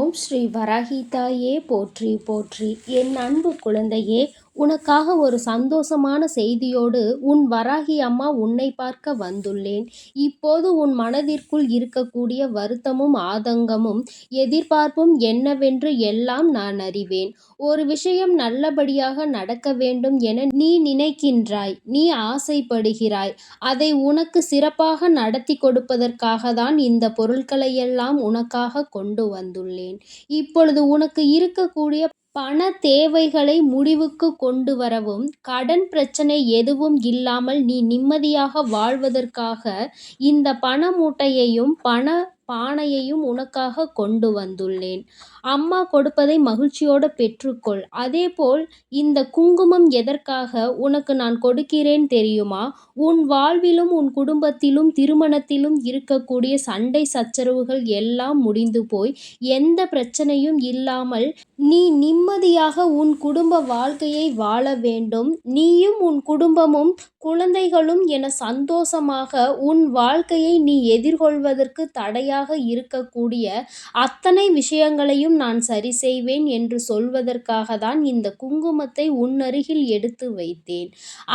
ஓம் ஸ்ரீ வராகி தாயே போற்றி போற்றி. என் அன்பு குழந்தையே, உனக்காக ஒரு சந்தோஷமான செய்தியோடு உன் வராகி அம்மா உன்னை பார்க்க வந்துள்ளேன். இப்போது உன் மனதிற்குள் இருக்கக்கூடிய வருத்தமும் ஆதங்கமும் எதிர்பார்ப்பும் என்னவென்று எல்லாம் நான் அறிவேன். ஒரு விஷயம் நல்லபடியாக நடக்க வேண்டும் என நீ நினைக்கின்றாய், நீ ஆசைப்படுகிறாய். அதை உனக்கு சிறப்பாக நடத்தி கொடுப்பதற்காக தான் இந்த பொருட்களையெல்லாம் உனக்காக கொண்டு வந்துள்ளேன். இப்பொழுது உனக்கு இருக்கக்கூடிய பண தேவைகளை முடிவுக்கு கொண்டு வரவும், கடன் பிரச்சனை எதுவும் இல்லாமல் நீ நிம்மதியாக வாழ்வதற்காக இந்த பண மூட்டையையும் பண பானையையும் உனக்காக கொண்டு வந்துள்ளேன். அம்மா கொடுப்பதை மகிழ்ச்சியோடு பெற்றுக்கொள். அதேபோல் இந்த குங்குமம் எதற்காக உனக்கு நான் கொடுக்கிறேன் தெரியுமா? உன் வாழ்விலும் உன் குடும்பத்திலும் திருமணத்திலும் இருக்கக்கூடிய சண்டை சச்சரவுகள் எல்லாம் முடிந்து போய் எந்த பிரச்சனையும் இல்லாமல் நீ நிம்மதியாக உன் குடும்ப வாழ்க்கையை வாழ வேண்டும். நீயும் உன் குடும்பமும் குழந்தைகளும் என சந்தோஷமாக உன் வாழ்க்கையை நீ எதிர்கொள்வதற்கு தடையாக இருக்கக்கூடிய அத்தனை விஷயங்களையும் நான் சரி செய்வேன் என்று சொல்வதற்காக தான் இந்த குங்குமத்தை உன்னருகில் எடுத்து வைத்தேன்.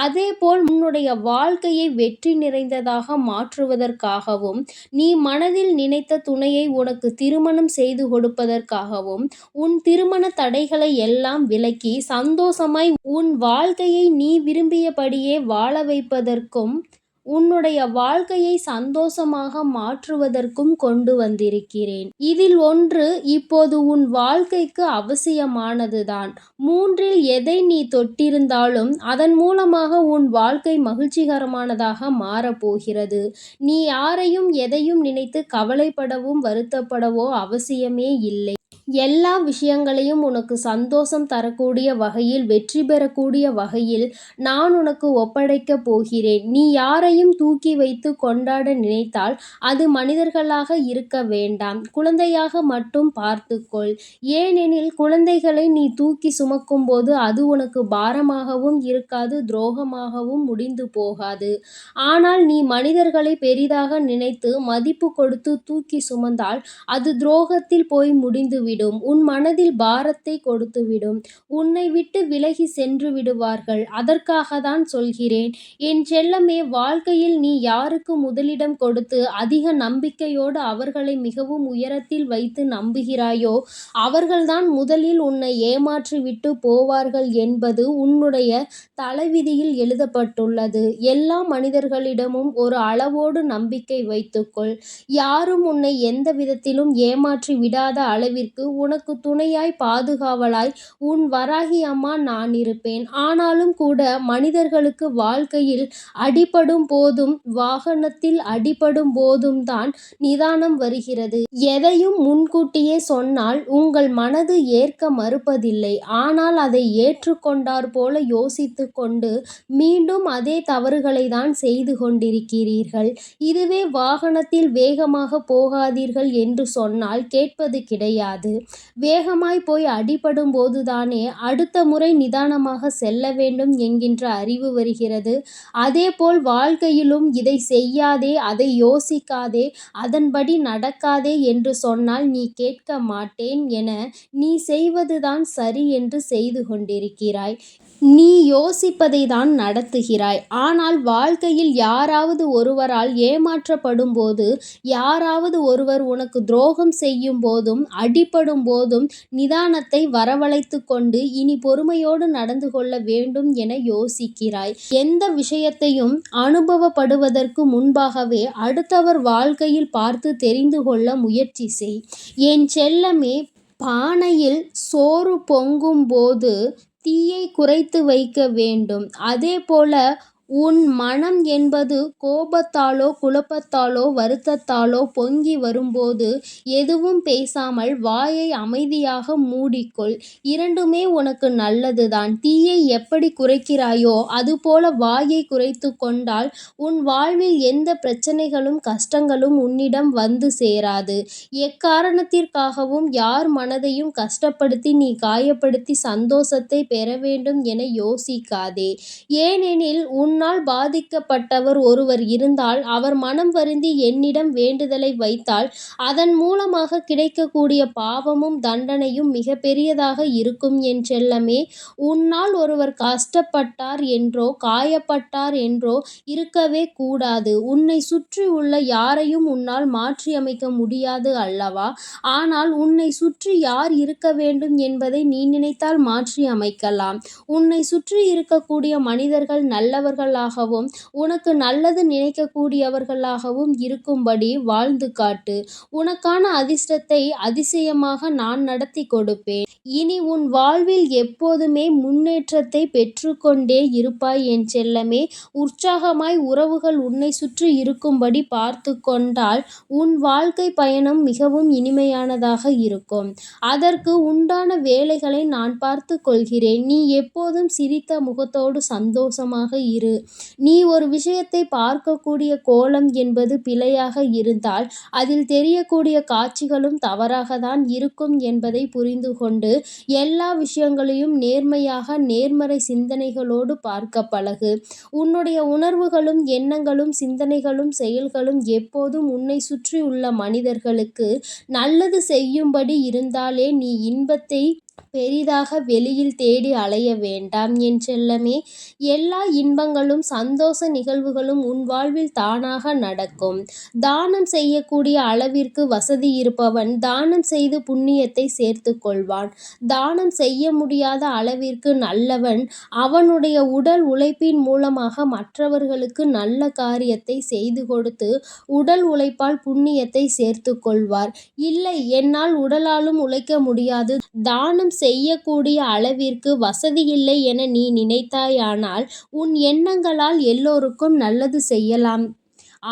அதேபோல் உன்னுடைய வாழ்க்கையை வெற்றி நிறைந்ததாக மாற்றுவதற்காகவும், நீ மனதில் நினைத்த துணையை உனக்கு திருமணம் செய்து கொடுப்பதற்காகவும், உன் திருமண தடைகளை எல்லாம் விலக்கி சந்தோஷமாய் உன் வாழ்க்கையை நீ விரும்பியபடியே வாழ வைப்பதற்கும், உன்னுடைய வாழ்க்கையை சந்தோஷமாக மாற்றுவதற்கும் கொண்டு வந்திருக்கிறேன். இதில் ஒன்று இப்போது உன் வாழ்க்கைக்கு அவசியமானதுதான். மூன்றில் எதை நீ தொட்டிருந்தாலும் அதன் மூலமாக உன் வாழ்க்கை மகிழ்ச்சிகரமானதாக மாறப்போகிறது. நீ யாரையும் எதையும் நினைத்து கவலைப்படவும் வருத்தப்படவோ அவசியமே இல்லை. எல்லா விஷயங்களையும் உனக்கு சந்தோஷம் தரக்கூடிய வகையில், வெற்றி பெறக்கூடிய வகையில் நான் உனக்கு ஒப்படைக்கப் போகிறேன். நீ யாரையும் தூக்கி வைத்து கொண்டாட நினைத்தால் அது மனிதர்களாக இருக்க வேண்டாம், குழந்தையாக மட்டும் பார்த்துக்கொள். ஏனெனில் குழந்தைகளை நீ தூக்கி சுமக்கும் போது அது உனக்கு பாரமாகவும் இருக்காது, துரோகமாகவும் முடிந்து போகாது. ஆனால் நீ மனிதர்களை பெரிதாக நினைத்து மதிப்பு கொடுத்து தூக்கி சுமந்தால் அது துரோகத்தில் போய் முடிந்துவிடும். உன் மனதில் பாரத்தை கொடுத்துவிடும். உன்னை விட்டு விலகி சென்று விடுவார்கள். அதற்காக தான் சொல்கிறேன். என் செல்லமே, வாழ்க்கையில் நீ யாருக்கு முதலிடம் கொடுத்து அதிக நம்பிக்கையோடு அவர்களை மிகவும் உயரத்தில் வைத்து நம்புகிறாயோ அவர்கள்தான் முதலில் உன்னை ஏமாற்றி விட்டு போவார்கள் என்பது உன்னுடைய தலைவிதியில் எழுதப்பட்டுள்ளது. எல்லா மனிதர்களிடமும் ஒரு அளவோடு நம்பிக்கை வைத்துக்கொள். யாரும் உன்னை எந்த விதத்திலும் ஏமாற்றி விடாத அளவிற்கு உனக்கு துணையாய் பாதுகாவலாய் உன் வராகி அம்மா நான் இருப்பேன். ஆனாலும் கூட மனிதர்களுக்கு வாழ்க்கையில் அடிபடும் போதும், வாகனத்தில் அடிபடும் போதும் தான் நிதானம் வருகிறது. எதையும் முன்கூட்டியே சொன்னால் உங்கள் மனது ஏற்க மறுப்பதில்லை. ஆனால் அதை ஏற்றுக்கொண்டார் போல யோசித்து கொண்டு மீண்டும் அதே தவறுகளை தான் செய்து கொண்டிருக்கிறீர்கள். இதுவே வாகனத்தில் வேகமாக போகாதீர்கள் என்று சொன்னால் கேட்பது கிடையாது. வேகமாய் போய் அடிபடும் போதுதானே அடுத்த முறை நிதானமாக செல்ல வேண்டும் என்கின்ற அறிவு வருகிறது. அதேபோல் வாழ்க்கையிலும் இதை செய்யாதே, அதை யோசிக்காதே, அதன்படி நடக்காதே என்று சொன்னால் நீ கேட்க மாட்டேன் என நீ செய்வதுதான் சரி என்று செய்து கொண்டிருக்கிறாய். நீ யோசிப்பதை தான் நடத்துகிறாய். ஆனால் வாழ்க்கையில் யாராவது ஒருவரால் ஏமாற்றப்படும் போது, யாராவது ஒருவர் உனக்கு துரோகம் செய்யும் போதும், அடிபடும் போதும் நிதானத்தை வரவழைத்து கொண்டு இனி பொறுமையோடு நடந்து கொள்ள வேண்டும் என யோசிக்கிறாய். எந்த விஷயத்தையும் அனுபவப்படுவதற்கு முன்பாகவே அடுத்தவர் வாழ்க்கையில் பார்த்து தெரிந்து கொள்ள முயற்சி செய். என் செல்லமே, பானையில் சோறு பொங்கும் போது தீயை குறைத்து வைக்க வேண்டும். அதேபோல உன் மனம் என்பது கோபத்தாலோ குழப்பத்தாலோ வருத்தத்தாலோ பொங்கி வரும்போது எதுவும் பேசாமல் வாயை அமைதியாக மூடிக்கொள். இரண்டுமே உனக்கு நல்லதுதான். தீயை எப்படி குறைக்கிறாயோ அதுபோல வாயை குறைத்து கொண்டால் உன் வாழ்வில் எந்த பிரச்சனைகளும் கஷ்டங்களும் உன்னிடம் வந்து சேராது. எக்காரணத்திற்காகவும் யார் மனதையும் கஷ்டப்படுத்தி நீ காயப்படுத்தி சந்தோஷத்தை பெற வேண்டும் என யோசிக்காதே. ஏனெனில் உன் உன்னால் பாதிக்கப்பட்டவர் ஒருவர் இருந்தால் அவர் மனம் வருந்தி என்னிடம் வேண்டுதலை வைத்தால் அதன் மூலமாக கிடைக்கக்கூடிய பாவமும் தண்டனையும் மிக பெரியதாக இருக்கும் என் செல்லமே. உன்னால் ஒருவர் கஷ்டப்பட்டார் என்றோ காயப்பட்டார் என்றோ இருக்கவே கூடாது. உன்னை சுற்றி உள்ள யாரையும் உன்னால் மாற்றியமைக்க முடியாது அல்லவா? ஆனால் உன்னை சுற்றி யார் இருக்க வேண்டும் என்பதை நீ நினைத்தால் மாற்றி அமைக்கலாம். உன்னை சுற்றி இருக்கக்கூடிய மனிதர்கள் நல்லவர்களாகவும் உனக்கு நல்லது நினைக்கக்கூடியவர்களாகவும் இருக்கும்படி வாழ்ந்து காட்டு. உனக்கான அதிர்ஷ்டத்தை அதிசயமாக நான் நடத்தி கொடுப்பேன். இனி உன் வாழ்வில் எப்போதுமே முன்னேற்றத்தை பெற்றுக்கொண்டே இருப்பாய் என் செல்லமே. உற்சாகமாய் உறவுகள் உன்னை சுற்றி இருக்கும்படி பார்த்து கொண்டால் உன் வாழ்க்கை பயணம் மிகவும் இனிமையானதாக இருக்கும். அதற்கு உண்டான வேலைகளை நான் பார்த்து கொள்கிறேன். நீ எப்போதும் சிரித்த முகத்தோடு சந்தோஷமாக இரு. நீ ஒரு விஷயத்தை பார்க்கக்கூடிய கோணம் என்பது பிழையாக இருந்தால் அதில் தெரியக்கூடிய காட்சிகளும் தவறாகத்தான் இருக்கும் என்பதை புரிந்து கொண்டு எல்லா விஷயங்களையும் நேர்மையாக நேர்மறை சிந்தனைகளோடு பார்க்க பழகு. உன்னுடைய உணர்வுகளும் எண்ணங்களும் சிந்தனைகளும் செயல்களும் எப்போதும் உன்னை சுற்றி உள்ள மனிதர்களுக்கு நல்லது செய்யும்படி இருந்தாலே நீ இன்பத்தை பெரிதாக வெளியில் தேடி அலைய வேண்டாம் என் செல்லமே. எல்லா இன்பங்களும் சந்தோஷ நிகழ்வுகளும் உன் வாழ்வில் தானாக நடக்கும். தானம் செய்யக்கூடிய அளவிற்கு வசதி இருப்பவன் தானம் செய்து புண்ணியத்தை சேர்த்து கொள்வான். தானம் செய்ய முடியாத அளவிற்கு நல்லவன் அவனுடைய உடல் உழைப்பின் மூலமாக மற்றவர்களுக்கு நல்ல காரியத்தை செய்து கொடுத்து உடல் உழைப்பால் புண்ணியத்தை சேர்த்து கொள்வார். இல்லை, என்னால் உடலாலும் உழைக்க முடியாது, தானம் செய்யக்கூடிய அளவிற்கு வசதியில்லை என நீ நினைத்தாயானால் உன் எண்ணங்களால் எல்லோருக்கும் நல்லது செய்யலாம்.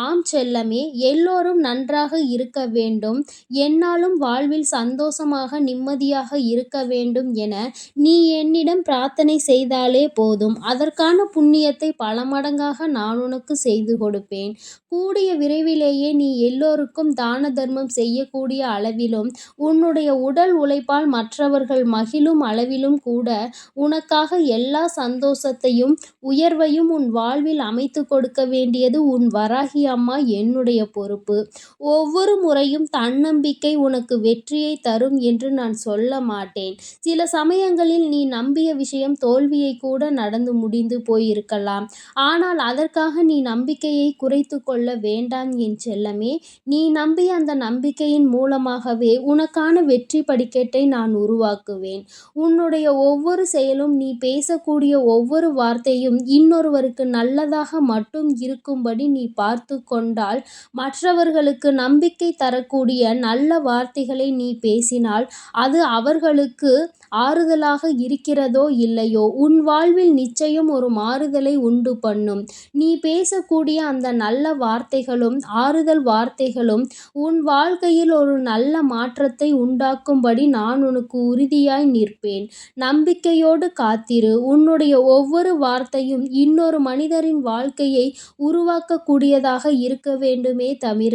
ஆம் செல்லமே, எல்லோரும் நன்றாக இருக்க வேண்டும், என்னாலும் வாழ்வில் சந்தோஷமாக நிம்மதியாக இருக்க வேண்டும் என நீ என்னிடம் பிரார்த்தனை செய்தாலே போதும். அதற்கான புண்ணியத்தை பல மடங்காக நான் உனக்கு செய்து கொடுப்பேன். கூடிய விரைவிலேயே நீ எல்லோருக்கும் தான தர்மம் செய்யக்கூடிய அளவிலும் உன்னுடைய உடல் உழைப்பால் மற்றவர்கள் மகிழும் அளவிலும் கூட உனக்காக எல்லா சந்தோஷத்தையும் உயர்வையும் உன் வாழ்வில் அமைத்து கொடுக்க வேண்டியது உன் வராகி அம்மா என்னுடைய பொறுப்பு. ஒவ்வொரு முறையும் தன்னம்பிக்கை உனக்கு வெற்றியை தரும் என்று நான் சொல்ல மாட்டேன். சில சமயங்களில் நீ நம்பிய விஷயம் தோல்வியை கூட நடந்து முடிந்து போயிருக்கலாம். ஆனால் அதற்காக நீ நம்பிக்கையை குறைத்து கொள்ள வேண்டாம் என் செல்லமே. நீ நம்பிய அந்த நம்பிக்கையின் மூலமாகவே உனக்கான வெற்றி படிக்கட்டை நான் உருவாக்குவேன். உன்னுடைய ஒவ்வொரு செயலும் நீ பேசக்கூடிய ஒவ்வொரு வார்த்தையும் இன்னொருவருக்கு நல்லதாக மட்டும் இருக்கும்படி நீ பார்த்து கொண்டால் மற்றவர்களுக்கு நம்பிக்கை தரக்கூடிய நல்ல வார்த்தைகளை நீ பேசினால் அது அவர்களுக்கு ஆறுதலாக இருக்கிறதோ இல்லையோ உன் வாழ்வில் நிச்சயம் ஒரு மாறுதலை உண்டு பண்ணும். நீ பேசக்கூடிய அந்த நல்ல வார்த்தைகளும் ஆறுதல் வார்த்தைகளும் உன் வாழ்க்கையில் ஒரு நல்ல மாற்றத்தை உண்டாக்கும்படி நான் உனக்கு உறுதியாய் நிற்பேன். நம்பிக்கையோடு காத்திரு. உன்னுடைய ஒவ்வொரு வார்த்தையும் இன்னொரு மனிதரின் வாழ்க்கையை உருவாக்கக்கூடியதாக இருக்க வேண்டுமே தவிர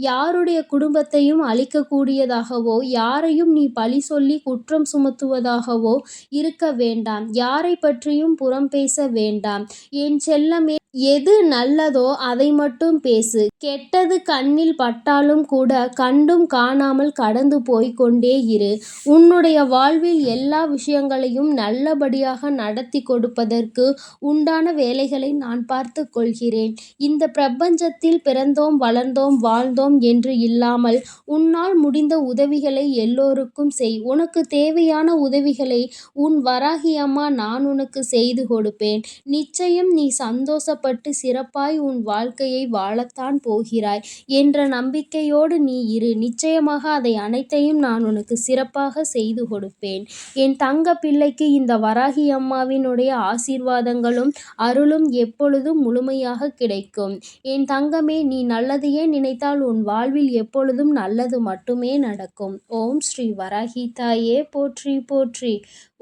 யாருடைய குடும்பத்தையும் அழிக்கக்கூடியதாகவோ யாரையும் நீ பழி சொல்லி குற்றம் சுமத்துவதாகவோ இருக்க வேண்டாம். யாரை பற்றியும் புறம் பேச வேண்டாம் என் செல்லமே. எது நல்லதோ அதை மட்டும் பேசு. கெட்டது கண்ணில் பட்டாலும் கூட கண்டும் காணாமல் கடந்து போய்க் கொண்டே இரு. உன்னுடைய வாழ்வில் எல்லா விஷயங்களையும் நல்லபடியாக நடத்தி கொடுப்பதற்கு உண்டான வேலைகளை நான் பார்த்து கொள்கிறேன். இந்த பிரபஞ்சத்தில் பிறந்தோம் வளர்ந்தோம் வாழ்ந்தோம் என்று இல்லாமல் உன்னால் முடிந்த உதவிகளை எல்லோருக்கும் செய். உனக்கு தேவையான உதவிகளை உன் வராகி அம்மா நான் உனக்கு செய்து கொடுப்பேன். நிச்சயம் நீ சந்தோஷப்பட்டு சிறப்பாய் உன் வாழ்க்கையை வாழத்தான் போகிறாய் என்ற நம்பிக்கையோடு நீ இரு. நிச்சயமாக அதை அனைத்தையும் நான் உனக்கு சிறப்பாக செய்து கொடுப்பேன். என் தங்க பிள்ளைக்கு இந்த வராகி அம்மாவினுடைய ஆசீர்வாதங்களும் அருளும் எப்பொழுதும் முழுமையாக கிடைக்கும். என் தங்கமே, நீ நல்லதையே நினைத்தால் உன் வாழ்வில் எப்பொழுதும் நல்லது மட்டுமே நடக்கும். ஓம் ஸ்ரீ வராகி தாயே போற்றி போற்றி.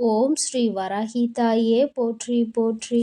ஓம் ஸ்ரீ வராகி தாயே போற்றி போற்றி.